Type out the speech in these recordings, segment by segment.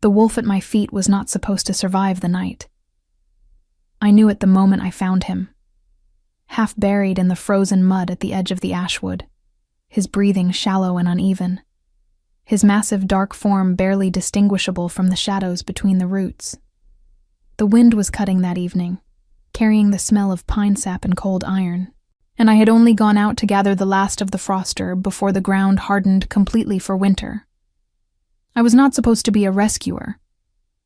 The wolf at my feet was not supposed to survive the night. I knew it the moment I found him, half buried in the frozen mud at the edge of the ashwood, his breathing shallow and uneven, his massive dark form barely distinguishable from the shadows between the roots. The wind was cutting that evening, carrying the smell of pine sap and cold iron, and I had only gone out to gather the last of the frost herb before the ground hardened completely for winter. I was not supposed to be a rescuer.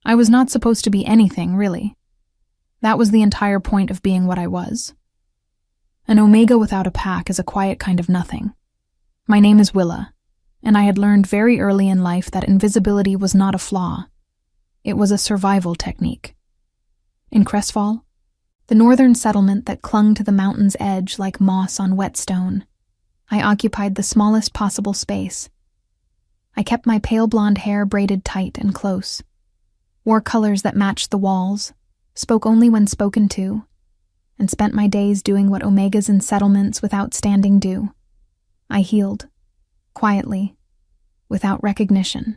I was not supposed to be anything, really. That was the entire point of being what I was. An Omega without a pack is a quiet kind of nothing. My name is Willa, and I had learned very early in life that invisibility was not a flaw. It was a survival technique. In Crestfall, the northern settlement that clung to the mountain's edge like moss on whetstone, I occupied the smallest possible space. I kept my pale blonde hair braided tight and close, wore colors that matched the walls, spoke only when spoken to, and spent my days doing what Omegas in settlements without standing do. I healed, quietly, without recognition.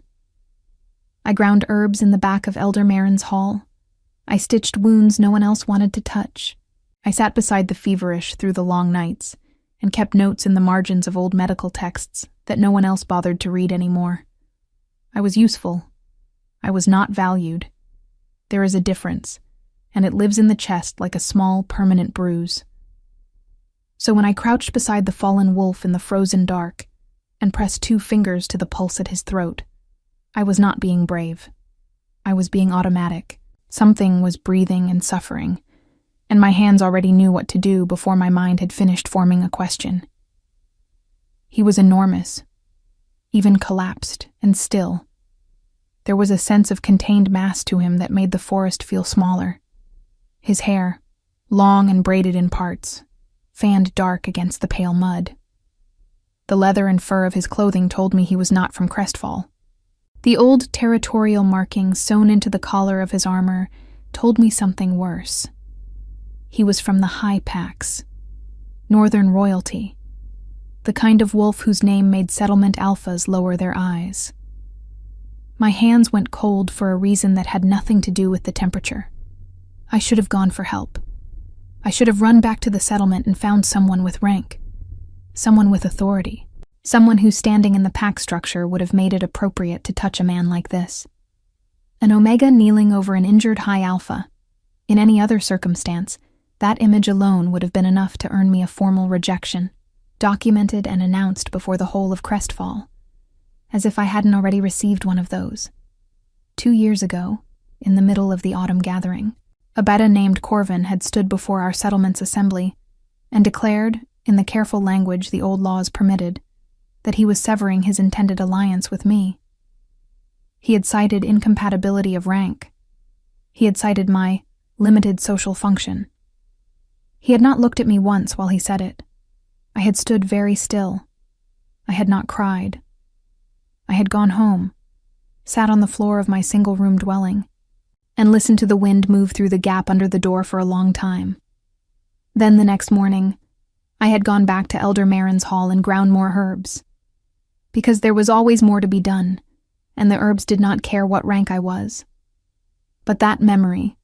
I ground herbs in the back of Elder Marin's hall. I stitched wounds no one else wanted to touch. I sat beside the feverish through the long nights and kept notes in the margins of old medical texts that no one else bothered to read anymore. I was useful. I was not valued. There is a difference, and it lives in the chest like a small, permanent bruise. So when I crouched beside the fallen wolf in the frozen dark and pressed 2 fingers to the pulse at his throat, I was not being brave. I was being automatic. Something was breathing and suffering, and my hands already knew what to do before my mind had finished forming a question. He was enormous, even collapsed and still. There was a sense of contained mass to him that made the forest feel smaller. His hair, long and braided in parts, fanned dark against the pale mud. The leather and fur of his clothing told me he was not from Crestfall. The old territorial markings sewn into the collar of his armor told me something worse. He was from the High Packs, northern royalty, the kind of wolf whose name made settlement alphas lower their eyes. My hands went cold for a reason that had nothing to do with the temperature. I should have gone for help. I should have run back to the settlement and found someone with rank, someone with authority. Someone whose standing in the pack structure would have made it appropriate to touch a man like this. An Omega kneeling over an injured High Alpha. In any other circumstance, that image alone would have been enough to earn me a formal rejection, documented and announced before the whole of Crestfall, as if I hadn't already received one of those. 2 years ago, in the middle of the autumn gathering, a beta named Corvin had stood before our settlement's assembly and declared, in the careful language the old laws permitted, that he was severing his intended alliance with me. He had cited incompatibility of rank. He had cited my limited social function. He had not looked at me once while he said it. I had stood very still. I had not cried. I had gone home, sat on the floor of my single-room dwelling, and listened to the wind move through the gap under the door for a long time. Then the next morning, I had gone back to Elder Marin's hall and ground more herbs, because there was always more to be done, and the herbs did not care what rank I was. But that memory,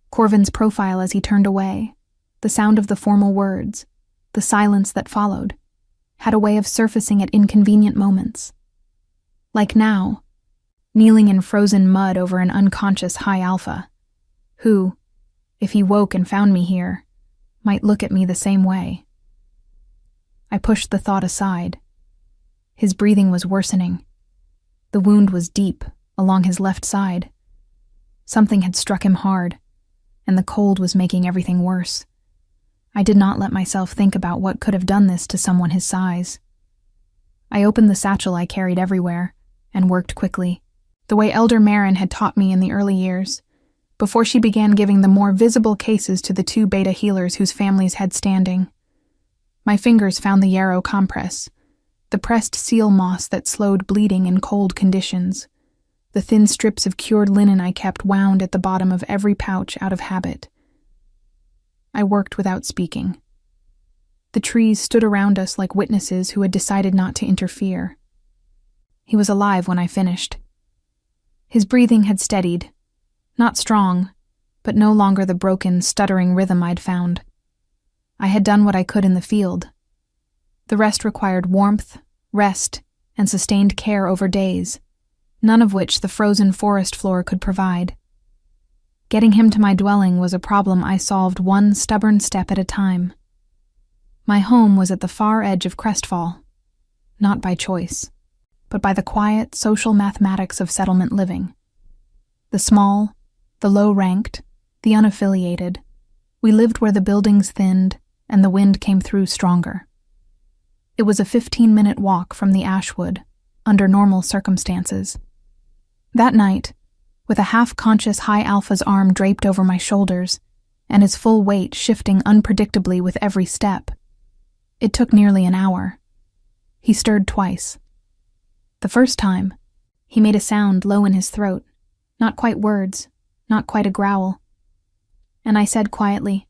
Corvin's profile as he turned away, the sound of the formal words, the silence that followed, had a way of surfacing at inconvenient moments. Like now, kneeling in frozen mud over an unconscious High Alpha, who, if he woke and found me here, might look at me the same way. I pushed the thought aside. His breathing was worsening. The wound was deep, along his left side. Something had struck him hard, and the cold was making everything worse. I did not let myself think about what could have done this to someone his size. I opened the satchel I carried everywhere, and worked quickly, the way Elder Marin had taught me in the early years, before she began giving the more visible cases to the 2 beta healers whose families had standing. My fingers found the yarrow compress, the pressed seal moss that slowed bleeding in cold conditions, the thin strips of cured linen I kept wound at the bottom of every pouch out of habit. I worked without speaking. The trees stood around us like witnesses who had decided not to interfere. He was alive when I finished. His breathing had steadied. Not strong, but no longer the broken, stuttering rhythm I'd found. I had done what I could in the field. The rest required warmth, rest, and sustained care over days, none of which the frozen forest floor could provide. Getting him to my dwelling was a problem I solved one stubborn step at a time. My home was at the far edge of Crestfall, not by choice, but by the quiet social mathematics of settlement living. The small, the low-ranked, the unaffiliated, we lived where the buildings thinned and the wind came through stronger. It was a 15-minute walk from the Ashwood, under normal circumstances. That night, with a half-conscious High Alpha's arm draped over my shoulders, and his full weight shifting unpredictably with every step, it took nearly an hour. He stirred twice. The first time, he made a sound low in his throat, not quite words, not quite a growl. And I said quietly,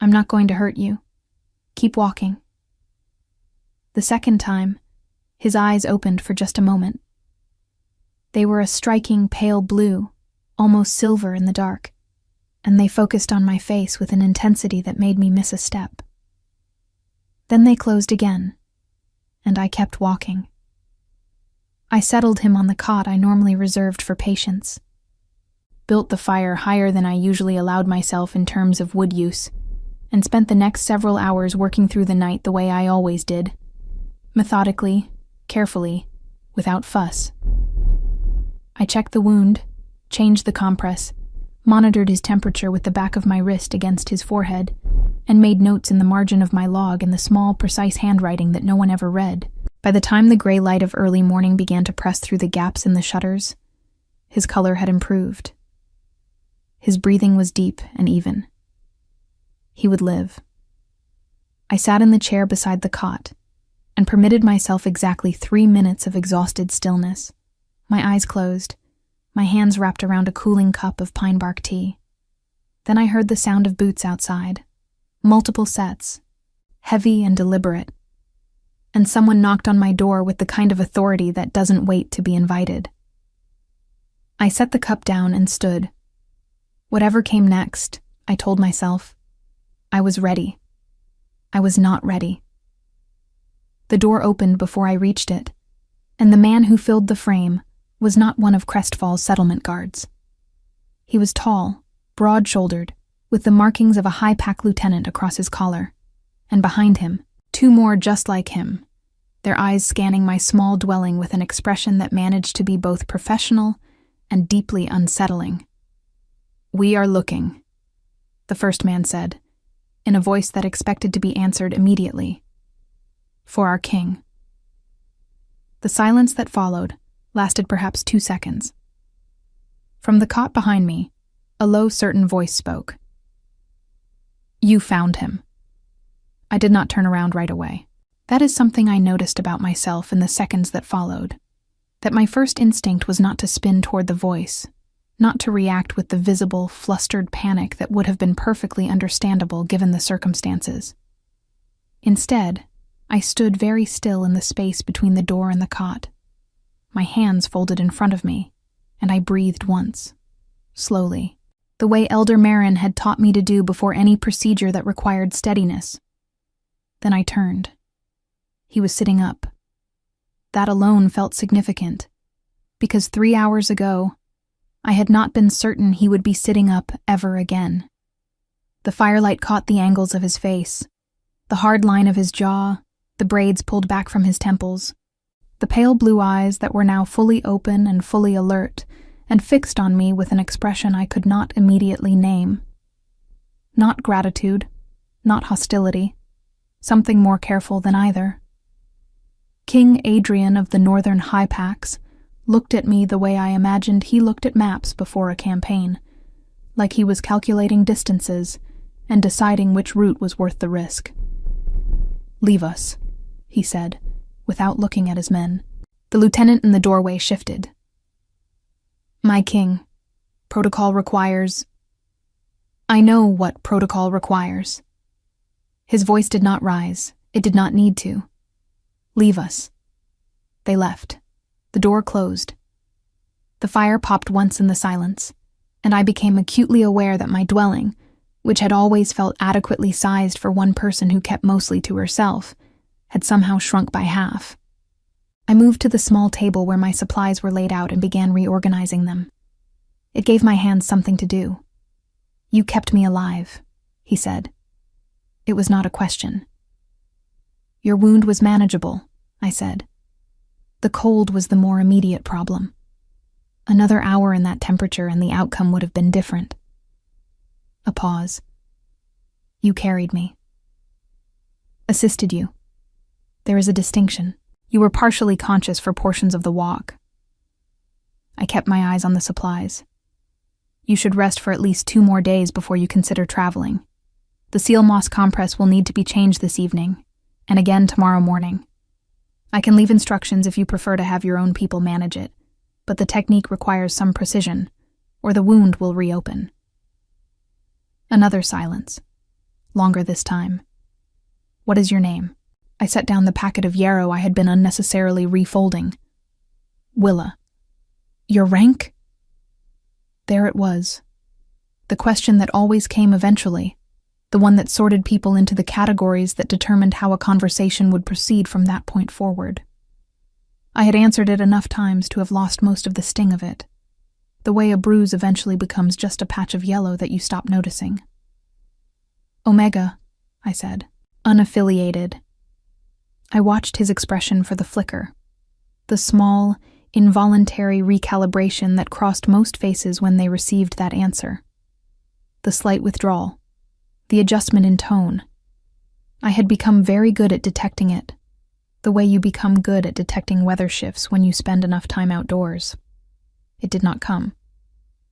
"I'm not going to hurt you. Keep walking." The second time, his eyes opened for just a moment. They were a striking pale blue, almost silver in the dark, and they focused on my face with an intensity that made me miss a step. Then they closed again, and I kept walking. I settled him on the cot I normally reserved for patients, built the fire higher than I usually allowed myself in terms of wood use, and spent the next several hours working through the night the way I always did, methodically, carefully, without fuss. I checked the wound, changed the compress, monitored his temperature with the back of my wrist against his forehead, and made notes in the margin of my log in the small, precise handwriting that no one ever read. By the time the gray light of early morning began to press through the gaps in the shutters, his color had improved. His breathing was deep and even. He would live. I sat in the chair beside the cot and permitted myself exactly 3 minutes of exhausted stillness, my eyes closed, my hands wrapped around a cooling cup of pine bark tea. Then I heard the sound of boots outside, multiple sets, heavy and deliberate, and someone knocked on my door with the kind of authority that doesn't wait to be invited. I set the cup down and stood. Whatever came next, I told myself, I was ready. I was not ready. The door opened before I reached it, and the man who filled the frame was not one of Crestfall's settlement guards. He was tall, broad-shouldered, with the markings of a high-pack lieutenant across his collar, and behind him, 2 more just like him, their eyes scanning my small dwelling with an expression that managed to be both professional and deeply unsettling. "We are looking," the first man said, in a voice that expected to be answered immediately. "For our king." The silence that followed lasted perhaps 2 seconds. From the cot behind me, a low, certain voice spoke. "You found him." I did not turn around right away. That is something I noticed about myself in the seconds that followed, that my first instinct was not to spin toward the voice, not to react with the visible, flustered panic that would have been perfectly understandable given the circumstances. Instead, I stood very still in the space between the door and the cot, my hands folded in front of me, and I breathed once, slowly, the way Elder Marin had taught me to do before any procedure that required steadiness. Then I turned. He was sitting up. That alone felt significant, because 3 hours ago, I had not been certain he would be sitting up ever again. The firelight caught the angles of his face, the hard line of his jaw, the braids pulled back from his temples, the pale blue eyes that were now fully open and fully alert and fixed on me with an expression I could not immediately name. Not gratitude, not hostility, something more careful than either. King Adrian of the Northern High Packs looked at me the way I imagined he looked at maps before a campaign, like he was calculating distances and deciding which route was worth the risk. "Leave us," he said, without looking at his men. The lieutenant in the doorway shifted. "My king, protocol requires—" "I know what protocol requires." His voice did not rise. It did not need to. "Leave us." They left. The door closed. The fire popped once in the silence, and I became acutely aware that my dwelling, which had always felt adequately sized for one person who kept mostly to herself, had somehow shrunk by half. I moved to the small table where my supplies were laid out and began reorganizing them. It gave my hands something to do. "You kept me alive," he said. It was not a question. "Your wound was manageable," I said. The cold was the more immediate problem. Another hour in that temperature and the outcome would have been different. A pause. "You carried me." "Assisted you. There is a distinction. You were partially conscious for portions of the walk." I kept my eyes on the supplies. "You should rest for at least 2 more days before you consider traveling. The seal moss compress will need to be changed this evening, and again tomorrow morning. I can leave instructions if you prefer to have your own people manage it, but the technique requires some precision, or the wound will reopen." Another silence. Longer this time. "What is your name?" I set down the packet of yarrow I had been unnecessarily refolding. "Willa." "Your rank?" There it was. The question that always came eventually, the one that sorted people into the categories that determined how a conversation would proceed from that point forward. I had answered it enough times to have lost most of the sting of it, the way a bruise eventually becomes just a patch of yellow that you stop noticing. "Omega," I said. "Unaffiliated." I watched his expression for the flicker, the small, involuntary recalibration that crossed most faces when they received that answer. The slight withdrawal, the adjustment in tone. I had become very good at detecting it, the way you become good at detecting weather shifts when you spend enough time outdoors. It did not come.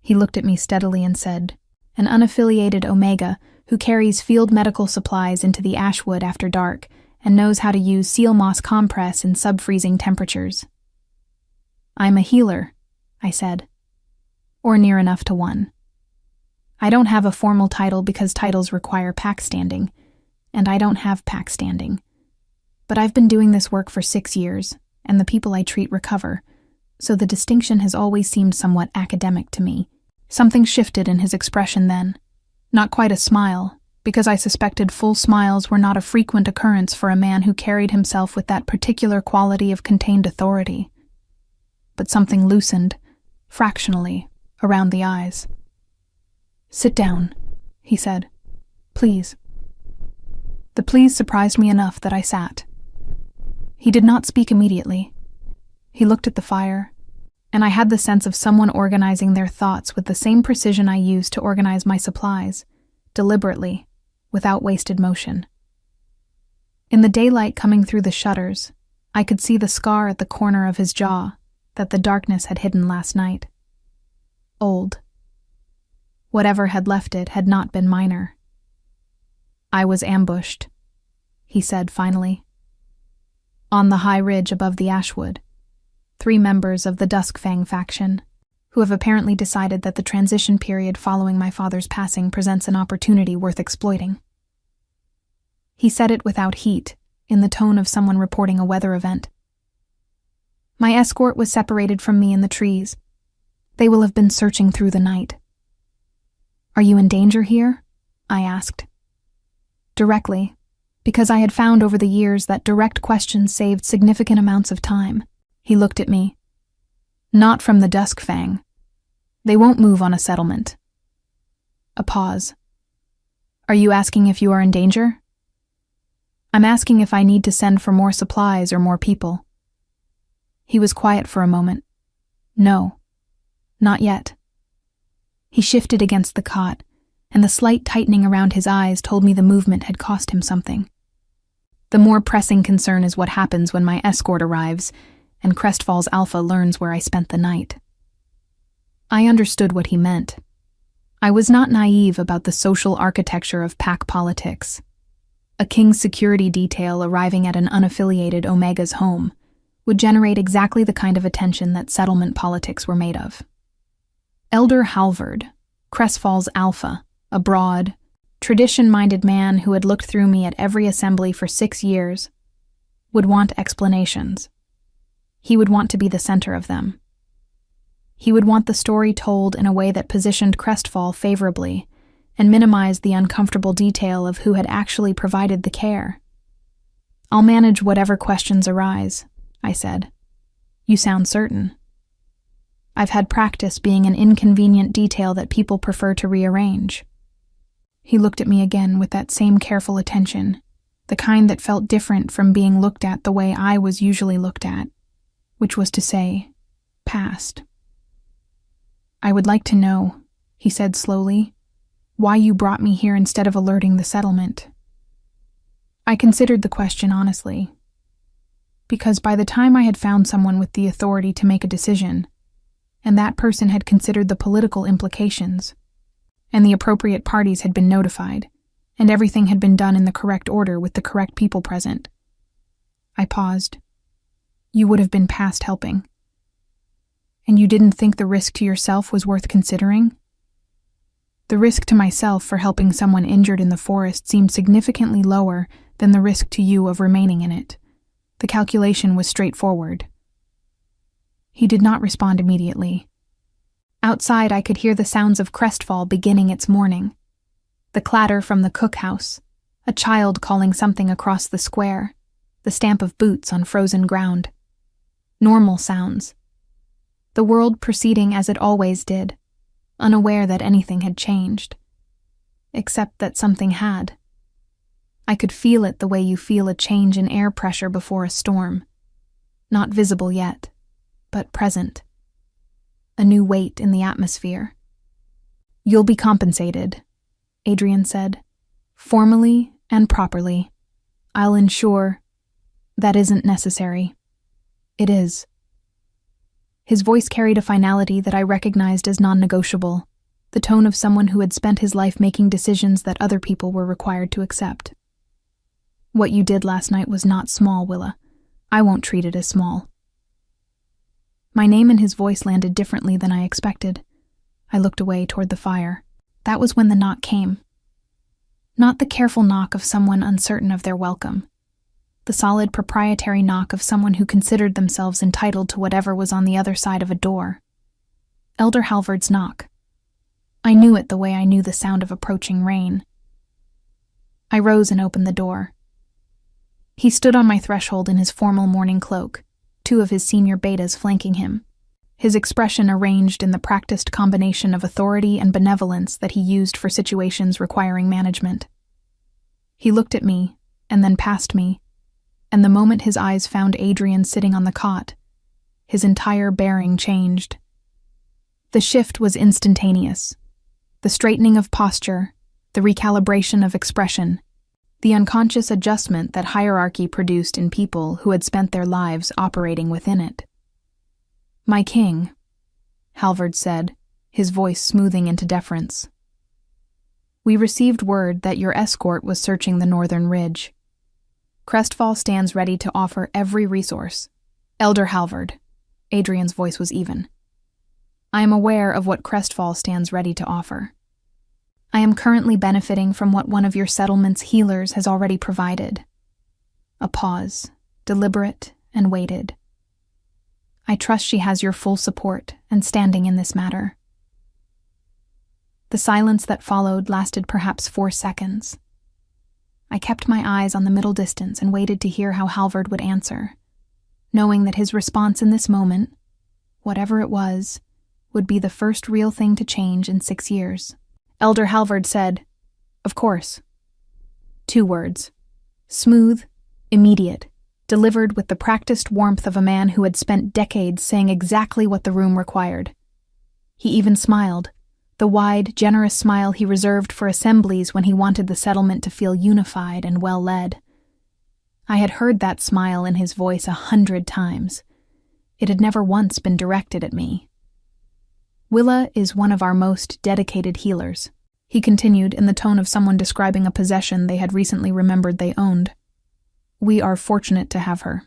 He looked at me steadily and said, "An unaffiliated Omega who carries field medical supplies into the Ashwood after dark and knows how to use seal moss compress in sub-freezing temperatures." "I'm a healer," I said. "Or near enough to one. I don't have a formal title because titles require pack standing, and I don't have pack standing. But I've been doing this work for 6 years, and the people I treat recover, so the distinction has always seemed somewhat academic to me." Something shifted in his expression then. Not quite a smile, because I suspected full smiles were not a frequent occurrence for a man who carried himself with that particular quality of contained authority. But something loosened, fractionally, around the eyes. "Sit down," he said. "Please." The please surprised me enough that I sat. He did not speak immediately. He looked at the fire, and I had the sense of someone organizing their thoughts with the same precision I used to organize my supplies, deliberately, without wasted motion. In the daylight coming through the shutters, I could see the scar at the corner of his jaw that the darkness had hidden last night. Old. Whatever had left it had not been minor. "I was ambushed," he said finally. "On the high ridge above the Ashwood. 3 members of the Duskfang faction, who have apparently decided that the transition period following my father's passing presents an opportunity worth exploiting." He said it without heat, in the tone of someone reporting a weather event. "My escort was separated from me in the trees. They will have been searching through the night." "Are you in danger here?" I asked. Directly, because I had found over the years that direct questions saved significant amounts of time. He looked at me. "Not from the Duskfang. They won't move on a settlement." A pause. "Are you asking if you are in danger?" "I'm asking if I need to send for more supplies or more people." He was quiet for a moment. "No, not yet." He shifted against the cot, and the slight tightening around his eyes told me the movement had cost him something. The more pressing concern is what happens when my escort arrives, and Crestfall's Alpha learns where I spent the night. I understood what he meant. I was not naive about the social architecture of pack politics. A king's security detail arriving at an unaffiliated Omega's home would generate exactly the kind of attention that settlement politics were made of. Elder Halvard, Crestfall's Alpha, a broad, tradition-minded man who had looked through me at every assembly for 6 years, would want explanations. He would want to be the center of them. He would want the story told in a way that positioned Crestfall favorably and minimized the uncomfortable detail of who had actually provided the care. "I'll manage whatever questions arise," I said. "You sound certain." "I've had practice being an inconvenient detail that people prefer to rearrange." He looked at me again with that same careful attention, the kind that felt different from being looked at the way I was usually looked at, which was to say, past. "I would like to know," he said slowly, "why you brought me here instead of alerting the settlement." I considered the question honestly, because by the time I had found someone with the authority to make a decision, and that person had considered the political implications, and the appropriate parties had been notified, and everything had been done in the correct order with the correct people present. I paused. "You would have been past helping. And you didn't think the risk to yourself was worth considering?" The risk to myself for helping someone injured in the forest seemed significantly lower than the risk to you of remaining in it. The calculation was straightforward. He did not respond immediately. Outside, I could hear the sounds of Crestfall beginning its morning. The clatter from the cookhouse, a child calling something across the square, the stamp of boots on frozen ground. Normal sounds. The world proceeding as it always did, unaware that anything had changed. Except that something had. I could feel it the way you feel a change in air pressure before a storm. Not visible yet, but present. A new weight in the atmosphere. "You'll be compensated," Adrian said. "Formally and properly. I'll ensure that isn't necessary. It is." His voice carried a finality that I recognized as non-negotiable, the tone of someone who had spent his life making decisions that other people were required to accept. "What you did last night was not small, Willa. I won't treat it as small." My name and his voice landed differently than I expected. I looked away toward the fire. That was when the knock came. Not the careful knock of someone uncertain of their welcome. The solid proprietary knock of someone who considered themselves entitled to whatever was on the other side of a door. Elder Halvard's knock. I knew it the way I knew the sound of approaching rain. I rose and opened the door. He stood on my threshold in his formal morning cloak, two of his senior betas flanking him, his expression arranged in the practiced combination of authority and benevolence that he used for situations requiring management. He looked at me, and then past me, and the moment his eyes found Adrian sitting on the cot, his entire bearing changed. The shift was instantaneous. The straightening of posture, the recalibration of expression, the unconscious adjustment that hierarchy produced in people who had spent their lives operating within it. "My king," Halvard said, his voice smoothing into deference. "We received word that your escort was searching the northern ridge. Crestfall stands ready to offer every resource. Elder Halvard," Adrian's voice was even. "I am aware of what Crestfall stands ready to offer. I am currently benefiting from what one of your settlement's healers has already provided." A pause, deliberate and weighted. "I trust she has your full support and standing in this matter." The silence that followed lasted perhaps 4 seconds. I kept my eyes on the middle distance and waited to hear how Halvard would answer, knowing that his response in this moment, whatever it was, would be the first real thing to change in 6 years. Elder Halvard said, "Of course." 2 words. Smooth, immediate, delivered with the practiced warmth of a man who had spent decades saying exactly what the room required. He even smiled, the wide, generous smile he reserved for assemblies when he wanted the settlement to feel unified and well-led. I had heard that smile in his voice 100 times. It had never once been directed at me. "Willa is one of our most dedicated healers," he continued in the tone of someone describing a possession they had recently remembered they owned. "We are fortunate to have her."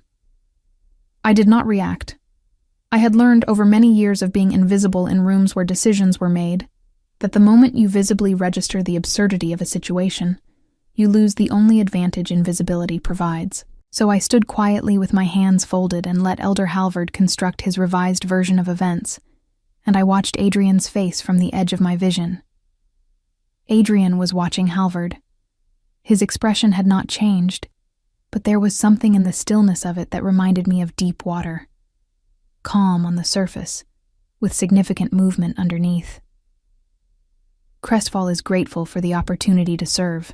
I did not react. I had learned over many years of being invisible in rooms where decisions were made that the moment you visibly register the absurdity of a situation, you lose the only advantage invisibility provides. So I stood quietly with my hands folded and let Elder Halvard construct his revised version of events, and I watched Adrian's face from the edge of my vision. Adrian was watching Halvard. His expression had not changed, but there was something in the stillness of it that reminded me of deep water. Calm on the surface, with significant movement underneath. Crestfall is grateful for the opportunity to serve,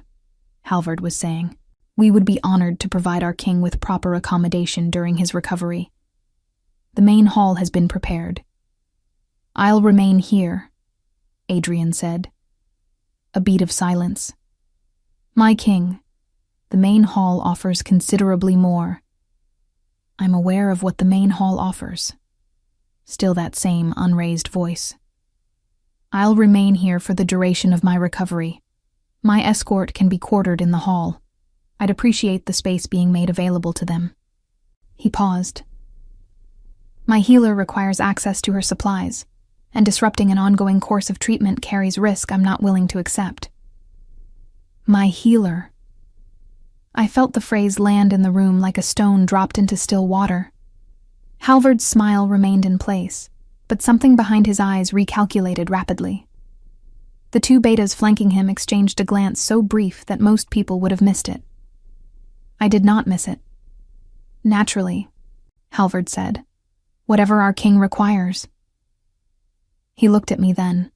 Halvard was saying. We would be honored to provide our king with proper accommodation during his recovery. The main hall has been prepared. I'll remain here, Adrian said. A beat of silence. My king, the main hall offers considerably more. I'm aware of what the main hall offers. Still that same unraised voice. I'll remain here for the duration of my recovery. My escort can be quartered in the hall. I'd appreciate the space being made available to them. He paused. My healer requires access to her supplies, and disrupting an ongoing course of treatment carries risk I'm not willing to accept. My healer. I felt the phrase land in the room like a stone dropped into still water. Halvard's smile remained in place, but something behind his eyes recalculated rapidly. The two betas flanking him exchanged a glance so brief that most people would have missed it. I did not miss it. Naturally, Halvard said. Whatever our king requires. He looked at me then.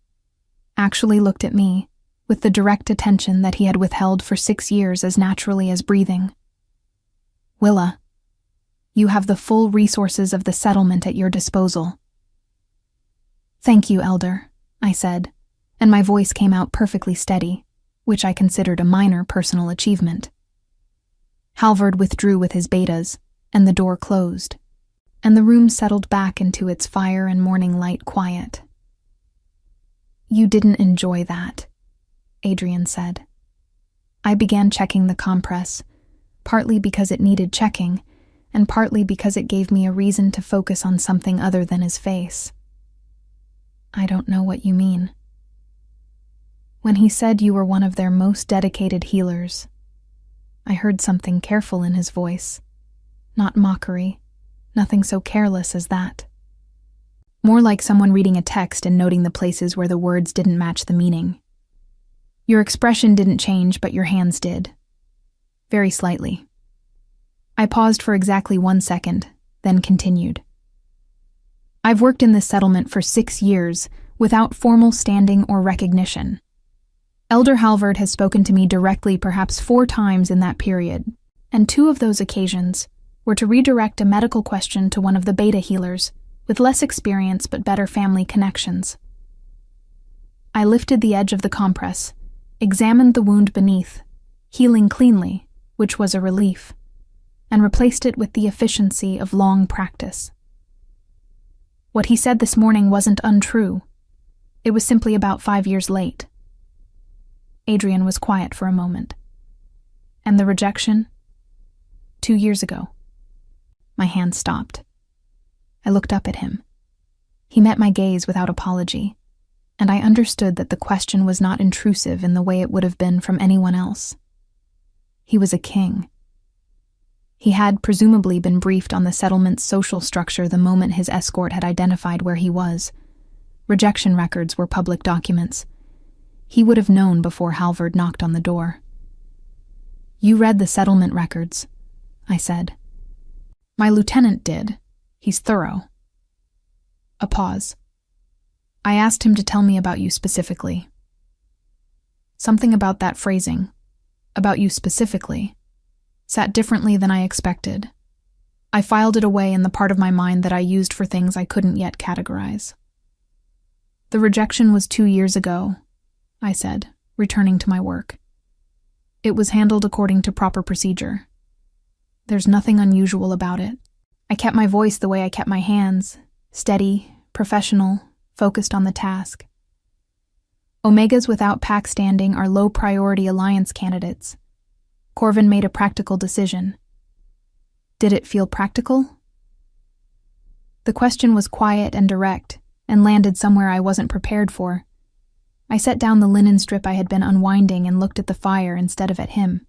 Actually looked at me, with the direct attention that he had withheld for 6 years as naturally as breathing. Willa, you have the full resources of the settlement at your disposal. Thank you, Elder, I said, and my voice came out perfectly steady, which I considered a minor personal achievement. Halvard withdrew with his betas, and the door closed, and the room settled back into its fire and morning light quiet. You didn't enjoy that, Adrian said. I began checking the compress, partly because it needed checking, and partly because it gave me a reason to focus on something other than his face. I don't know what you mean. When he said you were one of their most dedicated healers, I heard something careful in his voice. Not mockery, nothing so careless as that. More like someone reading a text and noting the places where the words didn't match the meaning. Your expression didn't change, but your hands did. Very slightly. I paused for exactly 1 second, then continued. I've worked in this settlement for 6 years without formal standing or recognition. Elder Halvard has spoken to me directly perhaps 4 times in that period, and 2 of those occasions were to redirect a medical question to one of the beta healers with less experience but better family connections. I lifted the edge of the compress, examined the wound beneath, healing cleanly, which was a relief, and replaced it with the efficiency of long practice. What he said this morning wasn't untrue. It was simply about 5 years late. Adrian was quiet for a moment. And the rejection? 2 years ago. My hand stopped. I looked up at him. He met my gaze without apology, and I understood that the question was not intrusive in the way it would have been from anyone else. He was a king. He had presumably been briefed on the settlement's social structure the moment his escort had identified where he was. Rejection records were public documents. He would have known before Halvard knocked on the door. You read the settlement records, I said. My lieutenant did. He's thorough. A pause. I asked him to tell me about you specifically. Something about that phrasing, about you specifically, sat differently than I expected. I filed it away in the part of my mind that I used for things I couldn't yet categorize. The rejection was 2 years ago, I said, returning to my work. It was handled according to proper procedure. There's nothing unusual about it. I kept my voice the way I kept my hands, steady, professional, focused on the task. Omegas without pack standing are low-priority alliance candidates. Corvin made a practical decision. Did it feel practical? The question was quiet and direct, and landed somewhere I wasn't prepared for. I set down the linen strip I had been unwinding and looked at the fire instead of at him.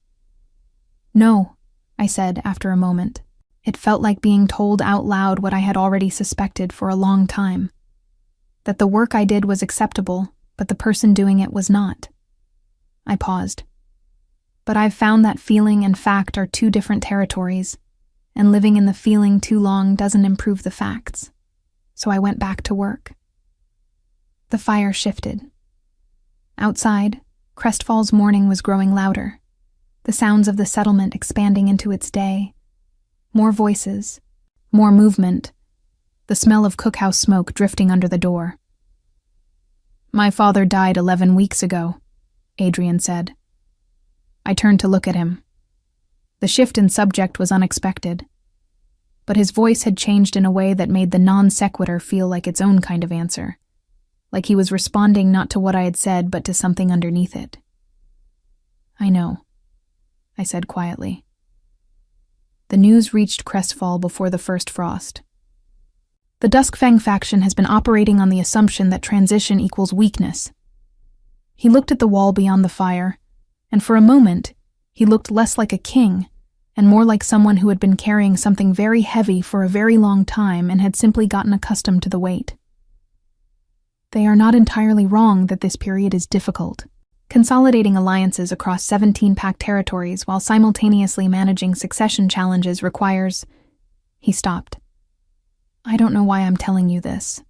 No, I said after a moment. It felt like being told out loud what I had already suspected for a long time. that the work I did was acceptable, but the person doing it was not. I paused. But I've found that feeling and fact are two different territories, and living in the feeling too long doesn't improve the facts. So I went back to work. The fire shifted. Outside, Crestfall's morning was growing louder, the sounds of the settlement expanding into its day. More voices, more movement, the smell of cookhouse smoke drifting under the door. "My father died 11 weeks ago," Adrian said. I turned to look at him. The shift in subject was unexpected, but his voice had changed in a way that made the non sequitur feel like its own kind of answer, like he was responding not to what I had said but to something underneath it. "I know," I said quietly. The news reached Crestfall before the first frost. "The Duskfang faction has been operating on the assumption that transition equals weakness." He looked at the wall beyond the fire, and for a moment, he looked less like a king and more like someone who had been carrying something very heavy for a very long time and had simply gotten accustomed to the weight. "They are not entirely wrong that this period is difficult. Consolidating alliances across 17 packed territories while simultaneously managing succession challenges requires..." He stopped. "I don't know why I'm telling you this."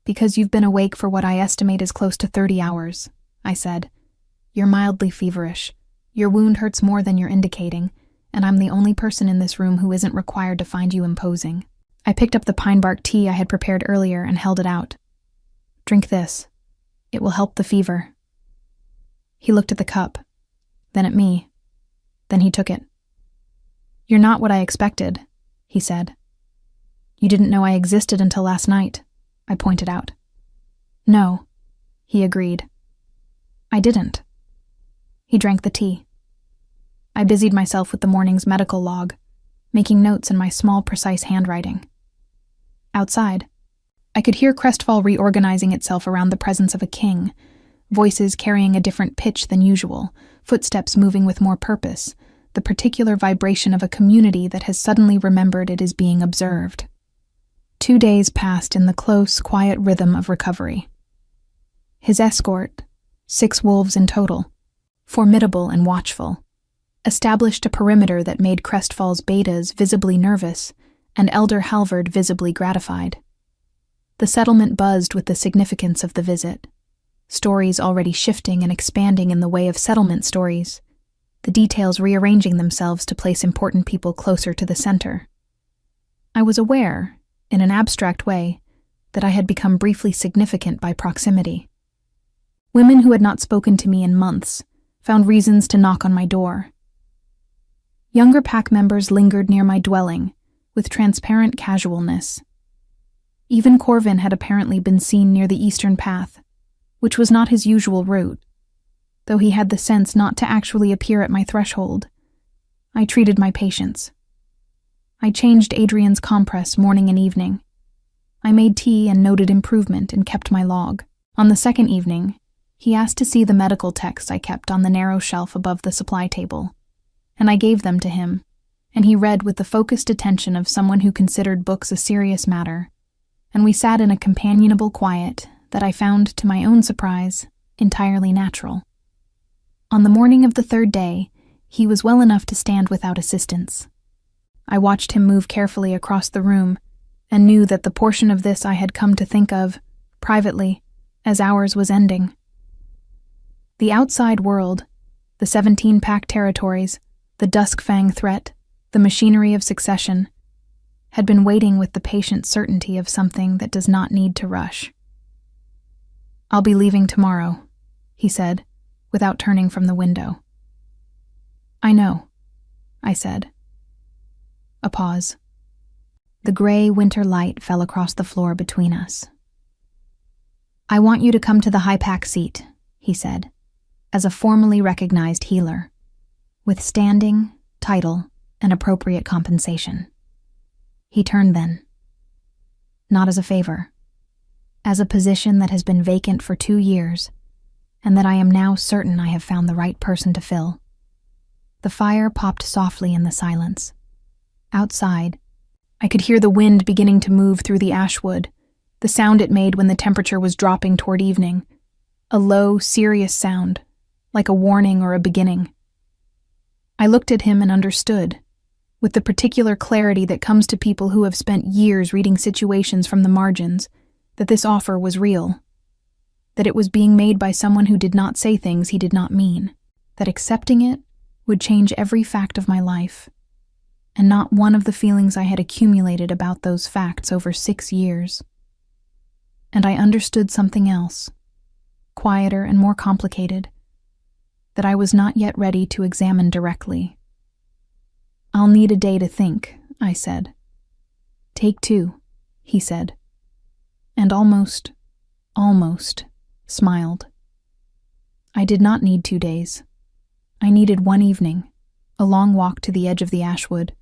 "Because you've been awake for what I estimate is close to 30 hours, I said. "You're mildly feverish. Your wound hurts more than you're indicating, and I'm the only person in this room who isn't required to find you imposing." I picked up the pine bark tea I had prepared earlier and held it out. "Drink this. It will help the fever." He looked at the cup, then at me. Then he took it. "You're not what I expected," he said. "You didn't know I existed until last night," I pointed out. "No," he agreed. "I didn't." He drank the tea. I busied myself with the morning's medical log, making notes in my small, precise handwriting. Outside, I could hear Crestfall reorganizing itself around the presence of a king, voices carrying a different pitch than usual, footsteps moving with more purpose, the particular vibration of a community that has suddenly remembered it is being observed. 2 days passed in the close, quiet rhythm of recovery. His escort, 6 wolves in total, formidable and watchful, established a perimeter that made Crestfall's betas visibly nervous and Elder Halvard visibly gratified. The settlement buzzed with the significance of the visit. Stories already shifting and expanding in the way of settlement stories, the details rearranging themselves to place important people closer to the center. I was aware, in an abstract way, that I had become briefly significant by proximity. Women who had not spoken to me in months found reasons to knock on my door. Younger pack members lingered near my dwelling, with transparent casualness. Even Corvin had apparently been seen near the eastern path, which was not his usual route, though he had the sense not to actually appear at my threshold. I treated my patients. I changed Adrian's compress morning and evening. I made tea and noted improvement and kept my log. On the second evening, he asked to see the medical texts I kept on the narrow shelf above the supply table, and I gave them to him, and he read with the focused attention of someone who considered books a serious matter, and we sat in a companionable quiet that I found, to my own surprise, entirely natural. On the morning of the 3rd day, he was well enough to stand without assistance. I watched him move carefully across the room, and knew that the portion of this I had come to think of, privately, as ours was ending. The outside world, the 17 pack territories, the Duskfang threat, the machinery of succession, had been waiting with the patient certainty of something that does not need to rush. "I'll be leaving tomorrow," he said, without turning from the window. "I know," I said. A pause. The gray winter light fell across the floor between us. "I want you to come to the high pack seat," he said, as a formally recognized healer, with standing, title, and appropriate compensation. He turned then. "Not as a favor. As a position that has been vacant for 2 years, and that I am now certain I have found the right person to fill." The fire popped softly in the silence. Outside, I could hear the wind beginning to move through the ashwood, the sound it made when the temperature was dropping toward evening. A low, serious sound, like a warning or a beginning. I looked at him and understood, with the particular clarity that comes to people who have spent years reading situations from the margins, that this offer was real. That it was being made by someone who did not say things he did not mean. That accepting it would change every fact of my life, and not one of the feelings I had accumulated about those facts over 6 years. And I understood something else, quieter and more complicated, that I was not yet ready to examine directly. "I'll need a day to think," I said. "Take 2, he said, and almost smiled. I did not need 2 days. I needed 1 evening, a long walk to the edge of the ashwood,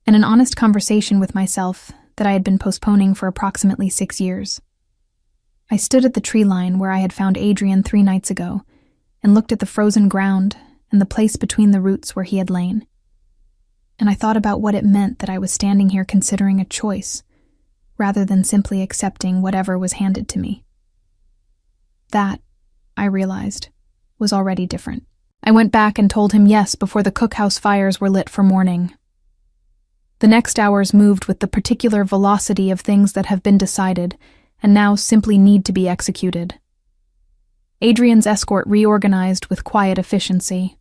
and an honest conversation with myself that I had been postponing for approximately 6 years. I stood at the tree line where I had found Adrian 3 nights ago and looked at the frozen ground and the place between the roots where he had lain. And I thought about what it meant that I was standing here considering a choice, rather than simply accepting whatever was handed to me. That, I realized, was already different. I went back and told him yes before the cookhouse fires were lit for morning. The next hours moved with the particular velocity of things that have been decided and now simply need to be executed. Adrian's escort reorganized with quiet efficiency.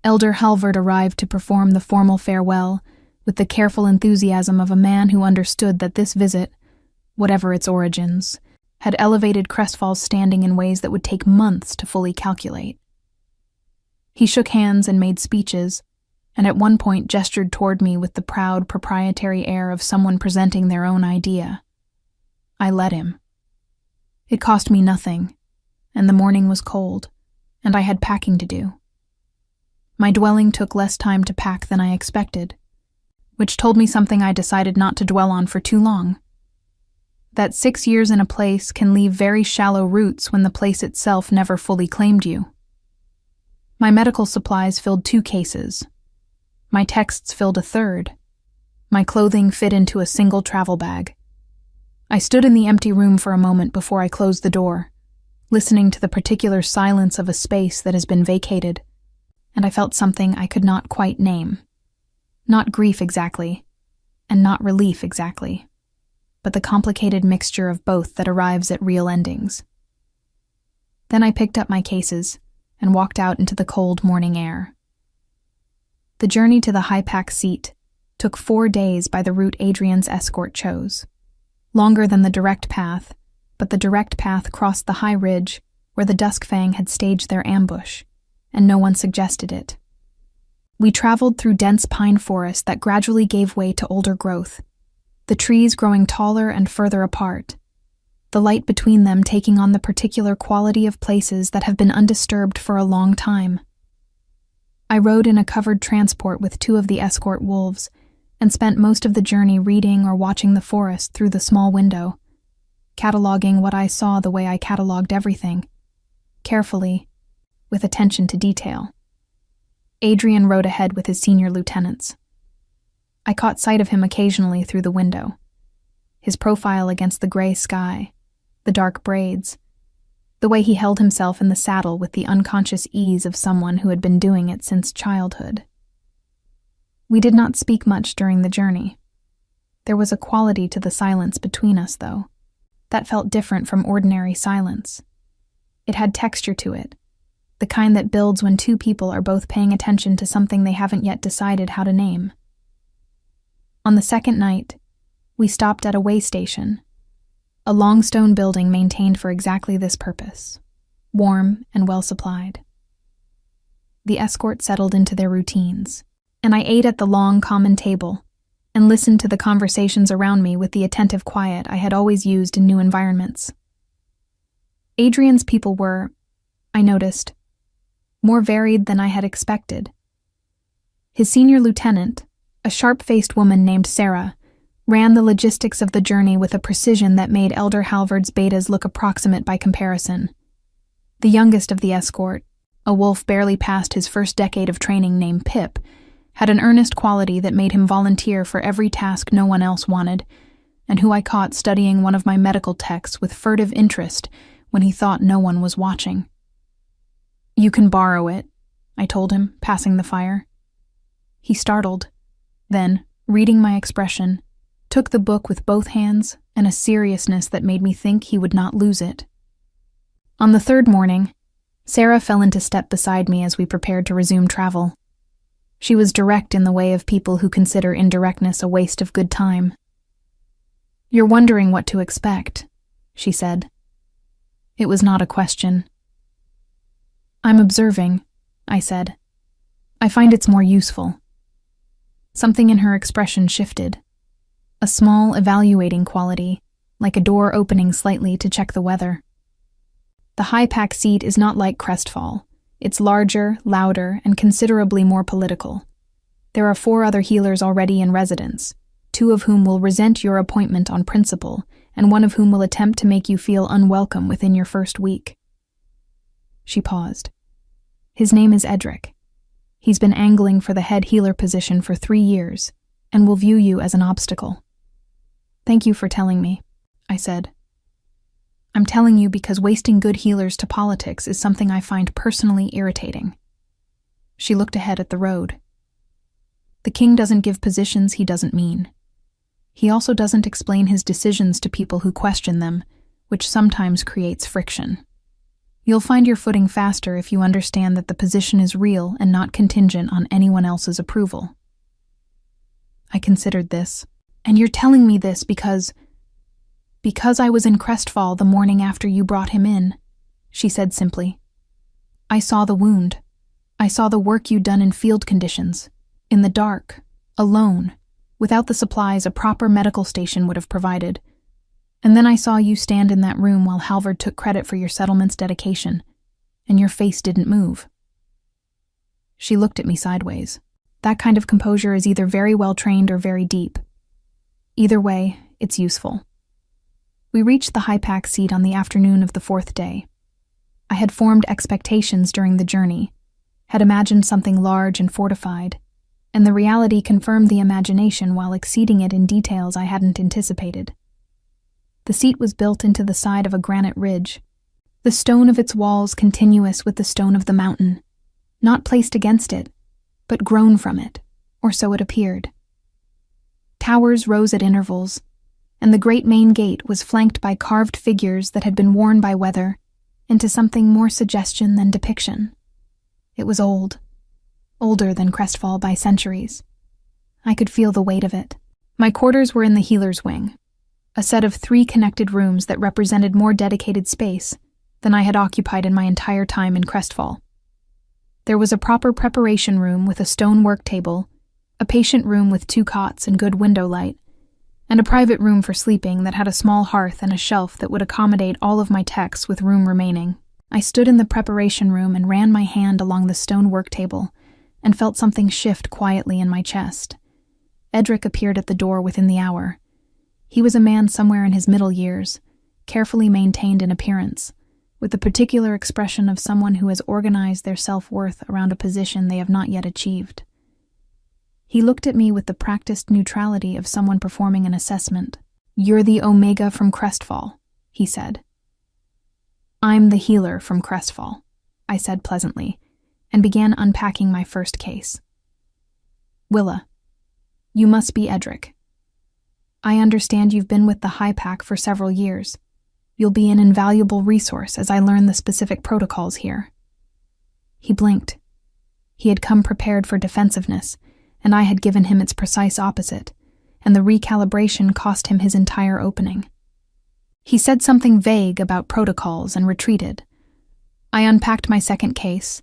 Elder Halvard arrived to perform the formal farewell with the careful enthusiasm of a man who understood that this visit, whatever its origins, had elevated Crestfall's standing in ways that would take months to fully calculate. He shook hands and made speeches, and at one point gestured toward me with the proud, proprietary air of someone presenting their own idea. I let him. It cost me nothing, and the morning was cold, and I had packing to do. My dwelling took less time to pack than I expected, which told me something I decided not to dwell on for too long. That 6 years in a place can leave very shallow roots when the place itself never fully claimed you. My medical supplies filled 2 cases. My texts filled a 3rd. My clothing fit into a single travel bag. I stood in the empty room for a moment before I closed the door, listening to the particular silence of a space that has been vacated, and I felt something I could not quite name. Not grief exactly, and not relief exactly, but the complicated mixture of both that arrives at real endings. Then I picked up my cases and walked out into the cold morning air. The journey to the high-pack seat took 4 days by the route Adrian's escort chose. Longer than the direct path, but the direct path crossed the high ridge where the Duskfang had staged their ambush, and no one suggested it. We traveled through dense pine forest that gradually gave way to older growth, the trees growing taller and further apart, the light between them taking on the particular quality of places that have been undisturbed for a long time. I rode in a covered transport with 2 of the escort wolves, and spent most of the journey reading or watching the forest through the small window, cataloging what I saw the way I cataloged everything, carefully, with attention to detail. Adrian rode ahead with his senior lieutenants. I caught sight of him occasionally through the window, his profile against the gray sky, the dark braids, the way he held himself in the saddle with the unconscious ease of someone who had been doing it since childhood. We did not speak much during the journey. There was a quality to the silence between us, though, that felt different from ordinary silence. It had texture to it, the kind that builds when 2 people are both paying attention to something they haven't yet decided how to name. On the 2nd night, we stopped at a way station, a long stone building maintained for exactly this purpose, warm and well supplied. The escort settled into their routines, and I ate at the long common table and listened to the conversations around me with the attentive quiet I had always used in new environments. Adrian's people were, I noticed, more varied than I had expected. His senior lieutenant, a sharp-faced woman named Sarah, ran the logistics of the journey with a precision that made Elder Halvard's betas look approximate by comparison. The youngest of the escort, a wolf barely past his first decade of training named Pip, had an earnest quality that made him volunteer for every task no one else wanted, and who I caught studying one of my medical texts with furtive interest when he thought no one was watching. "You can borrow it," I told him, passing the fire. He startled, then, reading my expression, took the book with both hands and a seriousness that made me think he would not lose it. On the third morning, Sarah fell into step beside me as we prepared to resume travel. She was direct in the way of people who consider indirectness a waste of good time. "You're wondering what to expect," she said. It was not a question. "I'm observing," I said. "I find it's more useful." Something in her expression shifted. A small, evaluating quality, like a door opening slightly to check the weather. The high-pack seat is not like Crestfall. It's larger, louder, and considerably more political. There are 4 other healers already in residence, 2 of whom will resent your appointment on principle, and 1 of whom will attempt to make you feel unwelcome within your first week. She paused. His name is Edric. He's been angling for the head healer position for 3 years, and will view you as an obstacle. "Thank you for telling me," I said. "I'm telling you because wasting good healers to politics is something I find personally irritating." She looked ahead at the road. "The king doesn't give positions he doesn't mean. He also doesn't explain his decisions to people who question them, which sometimes creates friction. You'll find your footing faster if you understand that the position is real and not contingent on anyone else's approval." I considered this. "And you're telling me this because I was in Crestfall the morning after you brought him in," she said simply. "I saw the wound. I saw the work you'd done in field conditions, in the dark, alone, without the supplies a proper medical station would have provided. And then I saw you stand in that room while Halvard took credit for your settlement's dedication, and your face didn't move." She looked at me sideways. That kind of composure is either very well trained or very deep. Either way, it's useful. We reached the high-pack seat on the afternoon of the 4th day. I had formed expectations during the journey, had imagined something large and fortified, and the reality confirmed the imagination while exceeding it in details I hadn't anticipated. The seat was built into the side of a granite ridge, the stone of its walls continuous with the stone of the mountain, not placed against it, but grown from it, or so it appeared. Towers rose at intervals, and the great main gate was flanked by carved figures that had been worn by weather into something more suggestion than depiction. It was old, older than Crestfall by centuries. I could feel the weight of it. My quarters were in the healer's wing, a set of 3 connected rooms that represented more dedicated space than I had occupied in my entire time in Crestfall. There was a proper preparation room with a stone work table, a patient room with 2 cots and good window light, and a private room for sleeping that had a small hearth and a shelf that would accommodate all of my texts with room remaining. I stood in the preparation room and ran my hand along the stone work table and felt something shift quietly in my chest. Edric appeared at the door within the hour. He was a man somewhere in his middle years, carefully maintained in appearance, with the particular expression of someone who has organized their self-worth around a position they have not yet achieved. He looked at me with the practiced neutrality of someone performing an assessment. "You're the Omega from Crestfall," he said. "I'm the healer from Crestfall," I said pleasantly, and began unpacking my first case. "Willa, you must be Edric. I understand you've been with the High Pack for several years. You'll be an invaluable resource as I learn the specific protocols here." He blinked. He had come prepared for defensiveness, and I had given him its precise opposite, and the recalibration cost him his entire opening. He said something vague about protocols and retreated. I unpacked my second case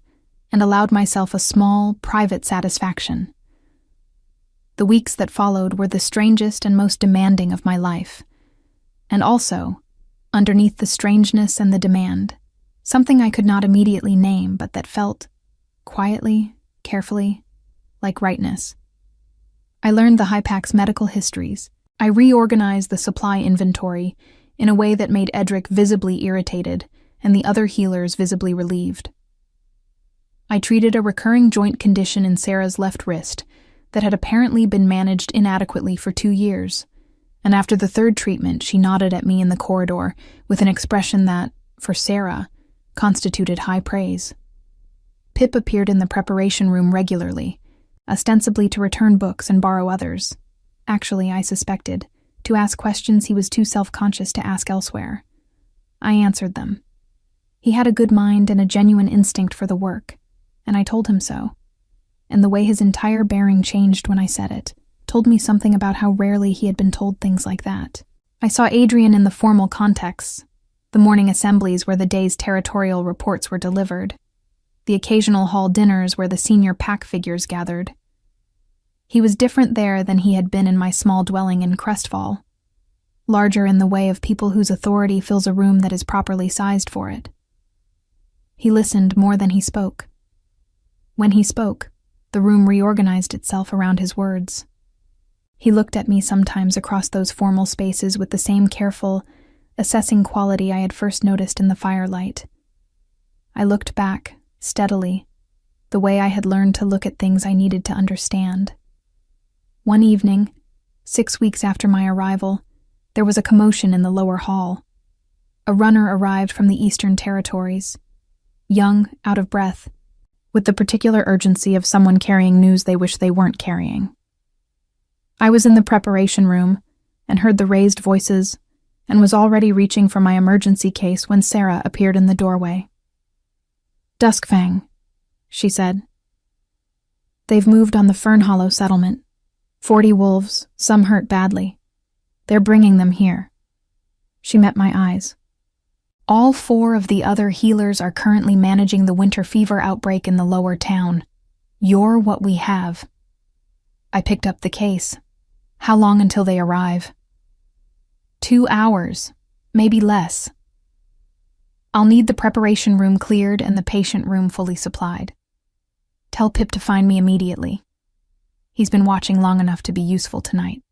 and allowed myself a small, private satisfaction. The weeks that followed were the strangest and most demanding of my life, and also, underneath the strangeness and the demand, something I could not immediately name but that felt, quietly, carefully, like rightness. I learned the High Pack's medical histories. I reorganized the supply inventory in a way that made Edric visibly irritated and the other healers visibly relieved. I treated a recurring joint condition in Sarah's left wrist that had apparently been managed inadequately for 2 years, and after the third treatment, she nodded at me in the corridor with an expression that, for Sarah, constituted high praise. Pip appeared in the preparation room regularly, ostensibly to return books and borrow others. Actually, I suspected, to ask questions he was too self-conscious to ask elsewhere. I answered them. He had a good mind and a genuine instinct for the work, and I told him so. And the way his entire bearing changed when I said it told me something about how rarely he had been told things like that. I saw Adrian in the formal contexts, the morning assemblies where the day's territorial reports were delivered, the occasional hall dinners where the senior pack figures gathered. He was different there than he had been in my small dwelling in Crestfall, larger in the way of people whose authority fills a room that is properly sized for it. He listened more than he spoke. When he spoke, the room reorganized itself around his words. He looked at me sometimes across those formal spaces with the same careful, assessing quality I had first noticed in the firelight. I looked back, steadily, the way I had learned to look at things I needed to understand. One evening, 6 weeks after my arrival, there was a commotion in the lower hall. A runner arrived from the Eastern Territories, young, out of breath, with the particular urgency of someone carrying news they wish they weren't carrying. I was in the preparation room and heard the raised voices and was already reaching for my emergency case when Sarah appeared in the doorway. "Duskfang," she said. "They've moved on the Fern Hollow settlement. 40 wolves, some hurt badly. They're bringing them here." She met my eyes. "All 4 of the other healers are currently managing the winter fever outbreak in the lower town. You're what we have." I picked up the case. "How long until they arrive?" 2 hours, maybe less. "I'll need the preparation room cleared and the patient room fully supplied. Tell Pip to find me immediately. He's been watching long enough to be useful tonight."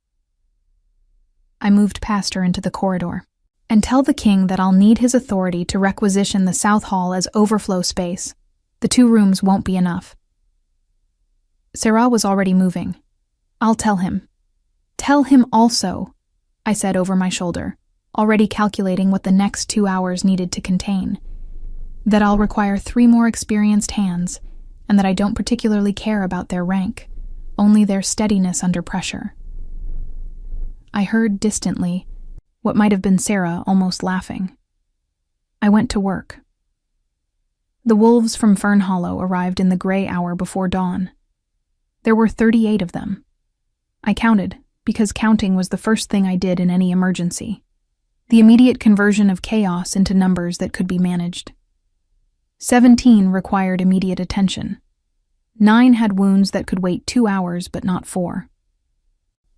I moved past her into the corridor. "And tell the king that I'll need his authority to requisition the South Hall as overflow space. The 2 rooms won't be enough." Sarah was already moving. "I'll tell him." "Tell him also," I said over my shoulder, already calculating what the next 2 hours needed to contain, "that I'll require 3 more experienced hands, and that I don't particularly care about their rank, only their steadiness under pressure." I heard distantly what might have been Sarah almost laughing. I went to work. The wolves from Fern Hollow arrived in the gray hour before dawn. There were 38 of them. I counted, because counting was the first thing I did in any emergency. The immediate conversion of chaos into numbers that could be managed. 17 required immediate attention. 9 had wounds that could wait 2 hours but not 4.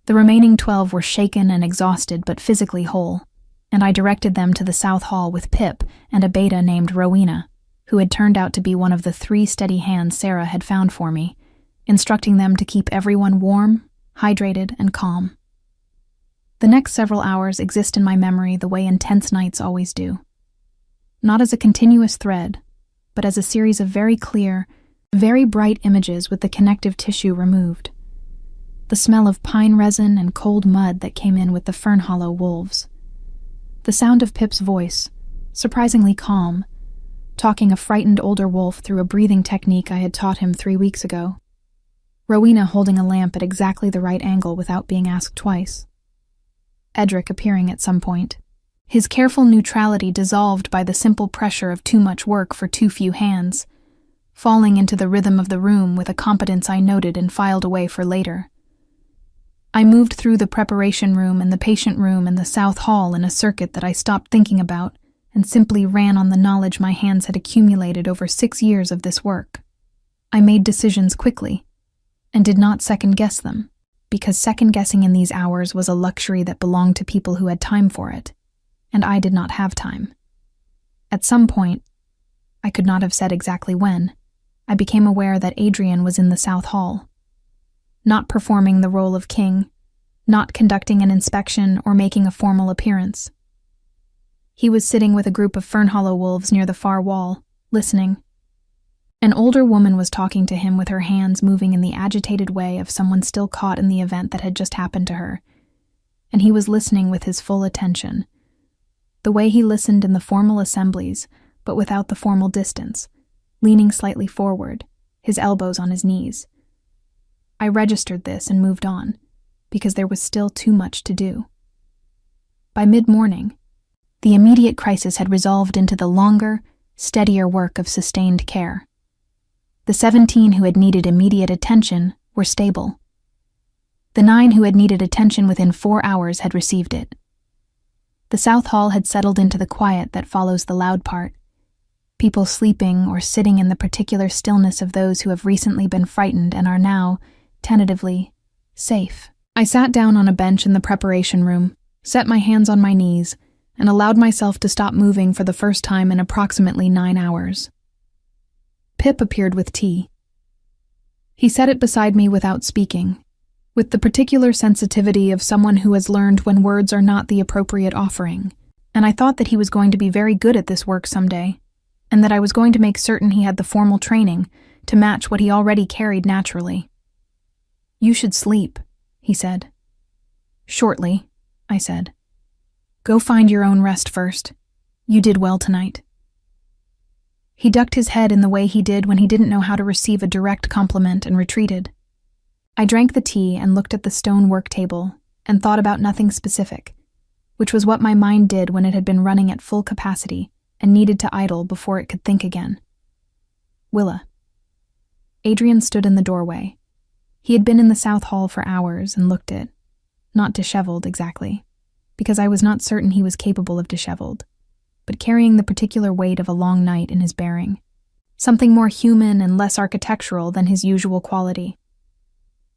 The remaining 12 were shaken and exhausted but physically whole, and I directed them to the South Hall with Pip and a beta named Rowena, who had turned out to be one of the 3 steady hands Sarah had found for me, instructing them to keep everyone warm, hydrated, and calm. The next several hours exist in my memory the way intense nights always do. Not as a continuous thread, but as a series of very clear, very bright images with the connective tissue removed. The smell of pine resin and cold mud that came in with the Fern Hollow wolves. The sound of Pip's voice, surprisingly calm, talking a frightened older wolf through a breathing technique I had taught him 3 weeks ago. Rowena holding a lamp at exactly the right angle without being asked twice. Edric appearing at some point, his careful neutrality dissolved by the simple pressure of too much work for too few hands, falling into the rhythm of the room with a competence I noted and filed away for later. I moved through the preparation room and the patient room and the South Hall in a circuit that I stopped thinking about and simply ran on the knowledge my hands had accumulated over 6 years of this work. I made decisions quickly, and did not second-guess them, because second-guessing in these hours was a luxury that belonged to people who had time for it, and I did not have time. At some point, I could not have said exactly when, I became aware that Adrian was in the South Hall, not performing the role of king, not conducting an inspection or making a formal appearance. He was sitting with a group of Fern Hollow wolves near the far wall, listening. An older woman was talking to him with her hands moving in the agitated way of someone still caught in the event that had just happened to her, and he was listening with his full attention. The way he listened in the formal assemblies, but without the formal distance, leaning slightly forward, his elbows on his knees. I registered this and moved on, because there was still too much to do. By mid-morning, the immediate crisis had resolved into the longer, steadier work of sustained care. The 17 who had needed immediate attention were stable. The 9 who had needed attention within 4 hours had received it. The South Hall had settled into the quiet that follows the loud part, people sleeping or sitting in the particular stillness of those who have recently been frightened and are now, tentatively, safe. I sat down on a bench in the preparation room, set my hands on my knees, and allowed myself to stop moving for the first time in approximately 9 hours. Pip appeared with tea. He set it beside me without speaking, with the particular sensitivity of someone who has learned when words are not the appropriate offering, and I thought that he was going to be very good at this work someday, and that I was going to make certain he had the formal training to match what he already carried naturally. "You should sleep," he said. "Shortly," I said. "Go find your own rest first. You did well tonight." He ducked his head in the way he did when he didn't know how to receive a direct compliment and retreated. I drank the tea and looked at the stone work table and thought about nothing specific, which was what my mind did when it had been running at full capacity and needed to idle before it could think again. "Willa." Adrian stood in the doorway. He had been in the South Hall for hours and looked it, not disheveled exactly, because I was not certain he was capable of disheveled, but carrying the particular weight of a long night in his bearing, something more human and less architectural than his usual quality.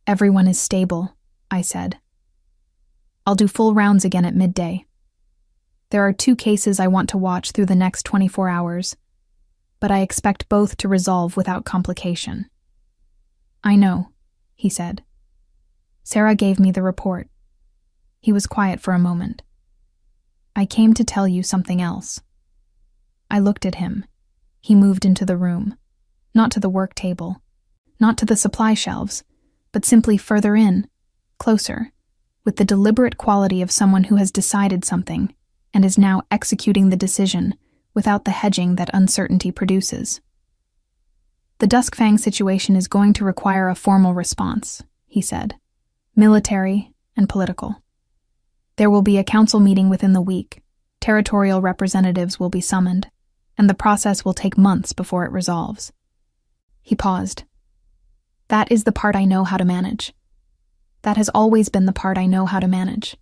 "Everyone is stable," I said. "I'll do full rounds again at midday. There are 2 cases I want to watch through the next 24 hours, but I expect both to resolve without complication." "I know," he said. Sarah gave me the report. He was quiet for a moment. "I came to tell you something else." I looked at him. He moved into the room, not to the work table, not to the supply shelves, but simply further in, closer, with the deliberate quality of someone who has decided something and is now executing the decision without the hedging that uncertainty produces. "The Duskfang situation is going to require a formal response," he said, "military and political. There will be a council meeting within the week, territorial representatives will be summoned, and the process will take months before it resolves." He paused. "That is the part I know how to manage. That has always been the part I know how to manage."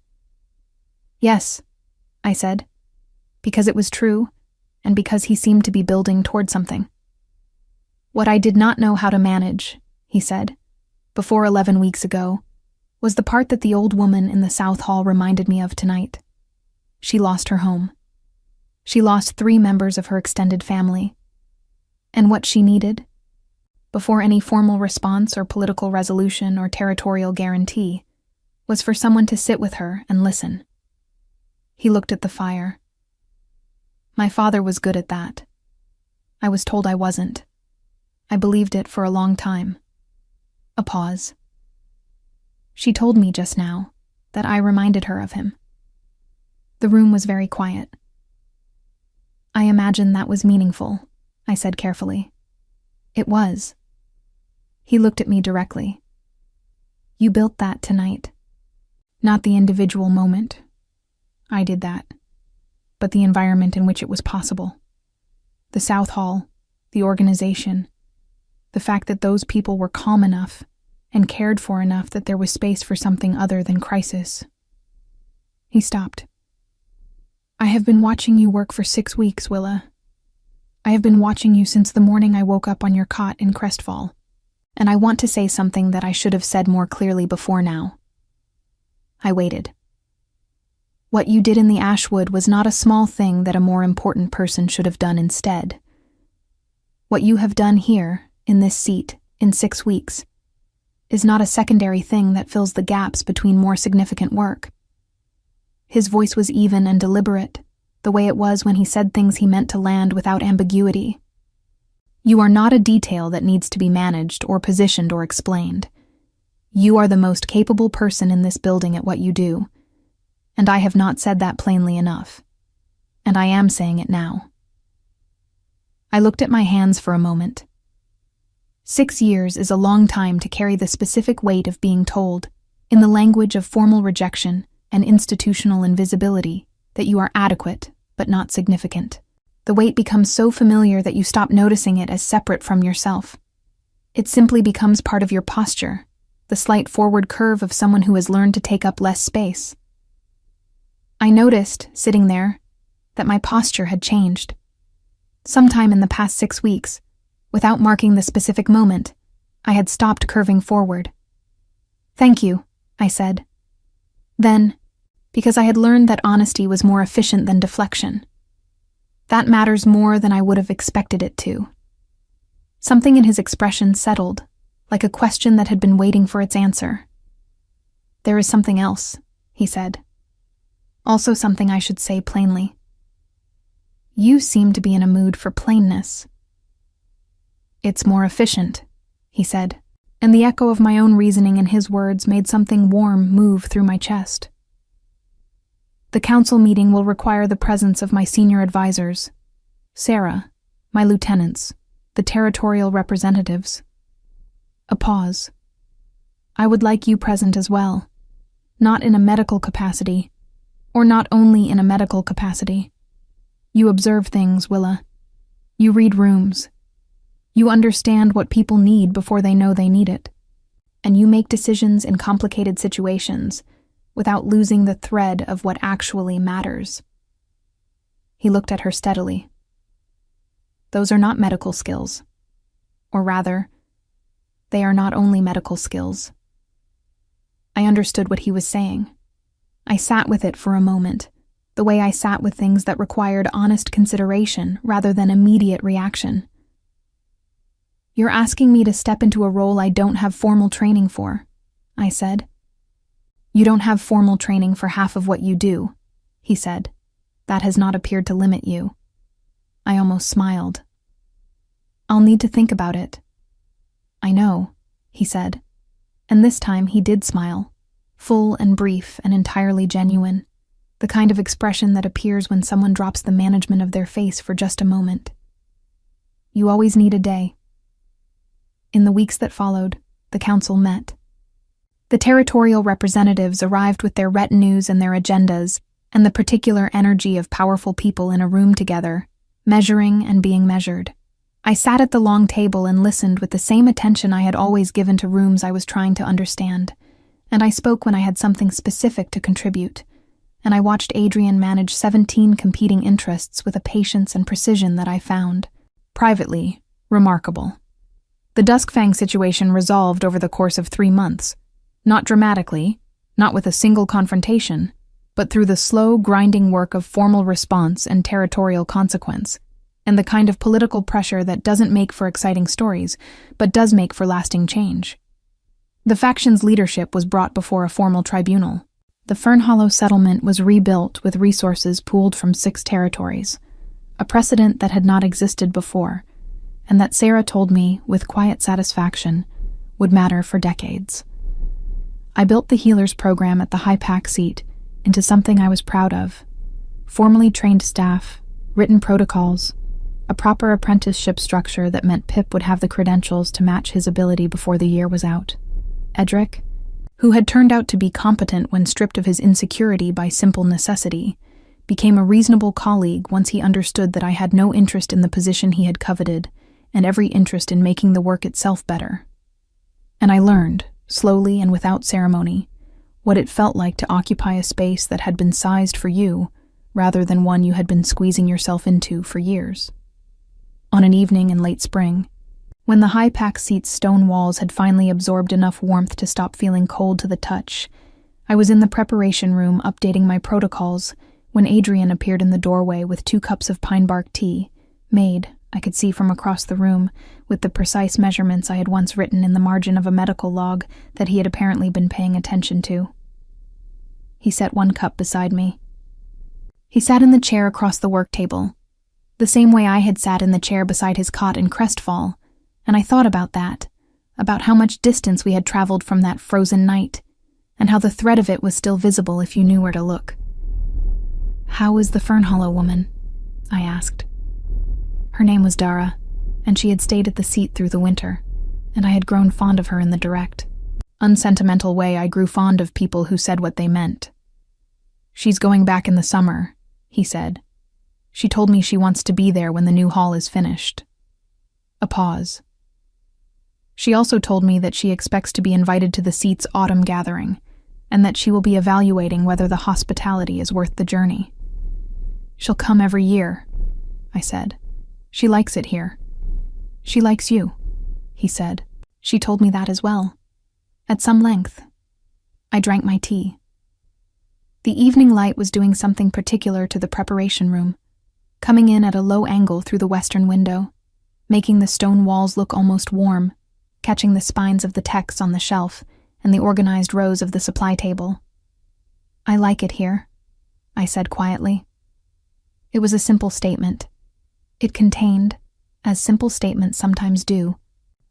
"Yes," I said, because it was true, and because he seemed to be building toward something. "What I did not know how to manage," he said, "before 11 weeks ago, was the part that the old woman in the South Hall reminded me of tonight. She lost her home. She lost 3 members of her extended family. And what she needed, before any formal response or political resolution or territorial guarantee, was for someone to sit with her and listen." He looked at the fire. "My father was good at that. I was told I wasn't. I believed it for a long time." A pause. "She told me just now that I reminded her of him." The room was very quiet. "I imagine that was meaningful," I said carefully. "It was." He looked at me directly. "You built that tonight. Not the individual moment. I did that. But the environment in which it was possible. The South Hall, the organization, the fact that those people were calm enough and cared for enough that there was space for something other than crisis." He stopped. "I have been watching you work for 6 weeks, Willa. I have been watching you since the morning I woke up on your cot in Crestfall, and I want to say something that I should have said more clearly before now." I waited. "What you did in the Ashwood was not a small thing that a more important person should have done instead. What you have done here, in this seat, in 6 weeks, is not a secondary thing that fills the gaps between more significant work." His voice was even and deliberate, the way it was when he said things he meant to land without ambiguity. "You are not a detail that needs to be managed or positioned or explained. You are the most capable person in this building at what you do, And I have not said that plainly enough. And I am saying it now. I looked at my hands for a moment. 6 years is a long time to carry the specific weight of being told, in the language of formal rejection and institutional invisibility, that you are adequate but not significant. The weight becomes so familiar that you stop noticing it as separate from yourself. It simply becomes part of your posture, the slight forward curve of someone who has learned to take up less space. I noticed, sitting there, that my posture had changed. Sometime in the past 6 weeks, without marking the specific moment, I had stopped curving forward. "Thank you," I said. Then, because I had learned that honesty was more efficient than deflection. That matters more than I would have expected it to. Something in his expression settled, like a question that had been waiting for its answer. "There is something else," he said. "Also something I should say plainly. You seem to be in a mood for plainness." "It's more efficient," he said, and the echo of my own reasoning in his words made something warm move through my chest. "The council meeting will require the presence of my senior advisors, Sarah, my lieutenants, the territorial representatives." A pause. "I would like you present as well, not in a medical capacity, or not only in a medical capacity. You observe things, Willa. You read rooms. You understand what people need before they know they need it. And you make decisions in complicated situations without losing the thread of what actually matters." He looked at her steadily. "Those are not medical skills. Or rather, they are not only medical skills." I understood what he was saying. I sat with it for a moment, the way I sat with things that required honest consideration rather than immediate reaction. "You're asking me to step into a role I don't have formal training for," I said. "You don't have formal training for half of what you do," he said. "That has not appeared to limit you." I almost smiled. "I'll need to think about it." "I know," he said, and this time he did smile, full and brief and entirely genuine, the kind of expression that appears when someone drops the management of their face for just a moment. "You always need a day." In the weeks that followed, the council met. The territorial representatives arrived with their retinues and their agendas, and the particular energy of powerful people in a room together, measuring and being measured. I sat at the long table and listened with the same attention I had always given to rooms I was trying to understand, and I spoke when I had something specific to contribute, and I watched Adrian manage 17 competing interests with a patience and precision that I found, privately, remarkable. The Duskfang situation resolved over the course of 3 months, not dramatically, not with a single confrontation, but through the slow, grinding work of formal response and territorial consequence, and the kind of political pressure that doesn't make for exciting stories, but does make for lasting change. The faction's leadership was brought before a formal tribunal. The Fernhollow settlement was rebuilt with resources pooled from 6 territories, a precedent that had not existed before, and that Sarah told me, with quiet satisfaction, would matter for decades. I built the healers program at the High Pack seat into something I was proud of. Formally trained staff, written protocols, a proper apprenticeship structure that meant Pip would have the credentials to match his ability before the year was out. Edric, who had turned out to be competent when stripped of his insecurity by simple necessity, became a reasonable colleague once he understood that I had no interest in the position he had coveted, and every interest in making the work itself better. And I learned, slowly and without ceremony, what it felt like to occupy a space that had been sized for you, rather than one you had been squeezing yourself into for years. On an evening in late spring, when the High Pack seat's stone walls had finally absorbed enough warmth to stop feeling cold to the touch, I was in the preparation room updating my protocols when Adrian appeared in the doorway with 2 cups of pine bark tea, made, I could see from across the room, with the precise measurements I had once written in the margin of a medical log that he had apparently been paying attention to. He set 1 cup beside me. He sat in the chair across the work table, the same way I had sat in the chair beside his cot in Crestfall, and I thought about that, about how much distance we had traveled from that frozen night, and how the thread of it was still visible if you knew where to look. "How is the Fern Hollow woman?" I asked. Her name was Dara, and she had stayed at the seat through the winter, and I had grown fond of her in the direct, unsentimental way I grew fond of people who said what they meant. "She's going back in the summer," he said. "She told me she wants to be there when the new hall is finished." A pause. "She also told me that she expects to be invited to the seat's autumn gathering, and that she will be evaluating whether the hospitality is worth the journey." "She'll come every year," I said. "She likes it here." "She likes you," he said. "She told me that as well, at some length." I drank my tea. The evening light was doing something particular to the preparation room, coming in at a low angle through the western window, making the stone walls look almost warm, catching the spines of the texts on the shelf and the organized rows of the supply table. "I like it here," I said quietly. It was a simple statement. It contained, as simple statements sometimes do,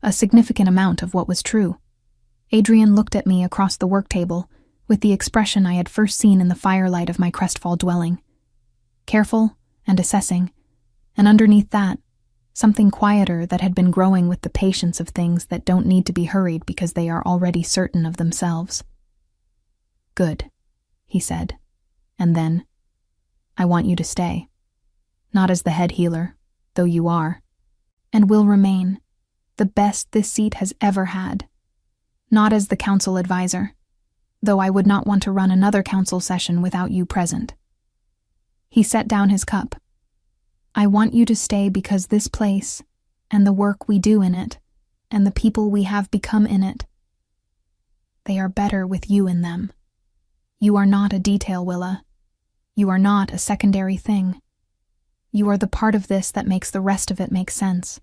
a significant amount of what was true. Adrian looked at me across the work table with the expression I had first seen in the firelight of my Crestfall dwelling. Careful and assessing, and underneath that, something quieter that had been growing with the patience of things that don't need to be hurried because they are already certain of themselves. "Good," he said, and then, "I want you to stay. Not as the head healer, though you are, and will remain, the best this seat has ever had. Not as the council advisor, though I would not want to run another council session without you present." He set down his cup. "I want you to stay because this place, and the work we do in it, and the people we have become in it, they are better with you in them. You are not a detail, Willa. You are not a secondary thing. You are the part of this that makes the rest of it make sense."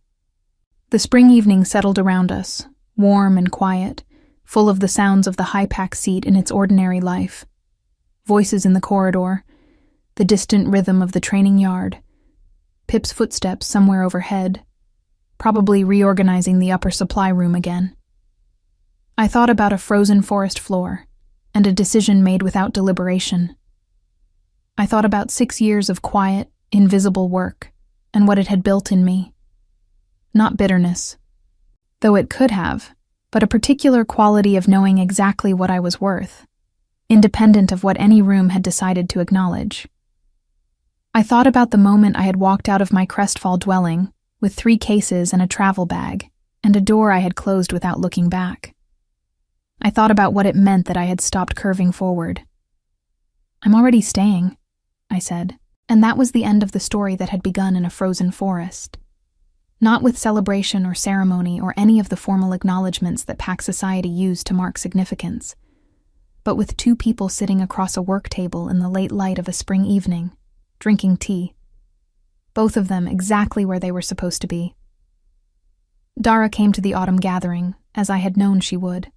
The spring evening settled around us, warm and quiet, full of the sounds of the high-pack seat in its ordinary life. Voices in the corridor, the distant rhythm of the training yard, Pip's footsteps somewhere overhead, probably reorganizing the upper supply room again. I thought about a frozen forest floor, and a decision made without deliberation. I thought about 6 years of quiet, invisible work, and what it had built in me. Not bitterness, though it could have, but a particular quality of knowing exactly what I was worth, independent of what any room had decided to acknowledge. I thought about the moment I had walked out of my Crestfall dwelling with 3 cases and a travel bag, and a door I had closed without looking back. I thought about what it meant that I had stopped curving forward. "I'm already staying," I said, and that was the end of the story that had begun in a frozen forest. Not with celebration or ceremony or any of the formal acknowledgments that Pack Society used to mark significance, but with 2 people sitting across a work table in the late light of a spring evening, drinking tea. Both of them exactly where they were supposed to be. Dara came to the autumn gathering, as I had known she would.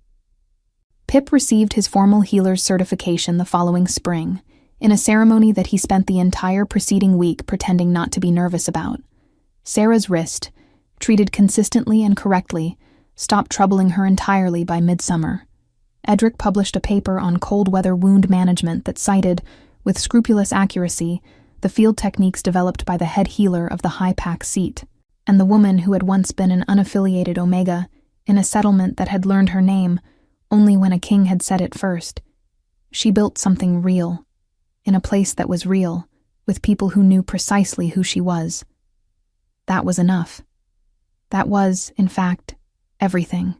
Pip received his formal healer's certification the following spring, in a ceremony that he spent the entire preceding week pretending not to be nervous about. Sarah's wrist, treated consistently and correctly, stopped troubling her entirely by midsummer. Edric published a paper on cold weather wound management that cited, with scrupulous accuracy, the field techniques developed by the head healer of the high-pack seat, and the woman who had once been an unaffiliated Omega in a settlement that had learned her name only when a king had said it first. She built something real, in a place that was real, with people who knew precisely who she was. That was enough. That was, in fact, everything.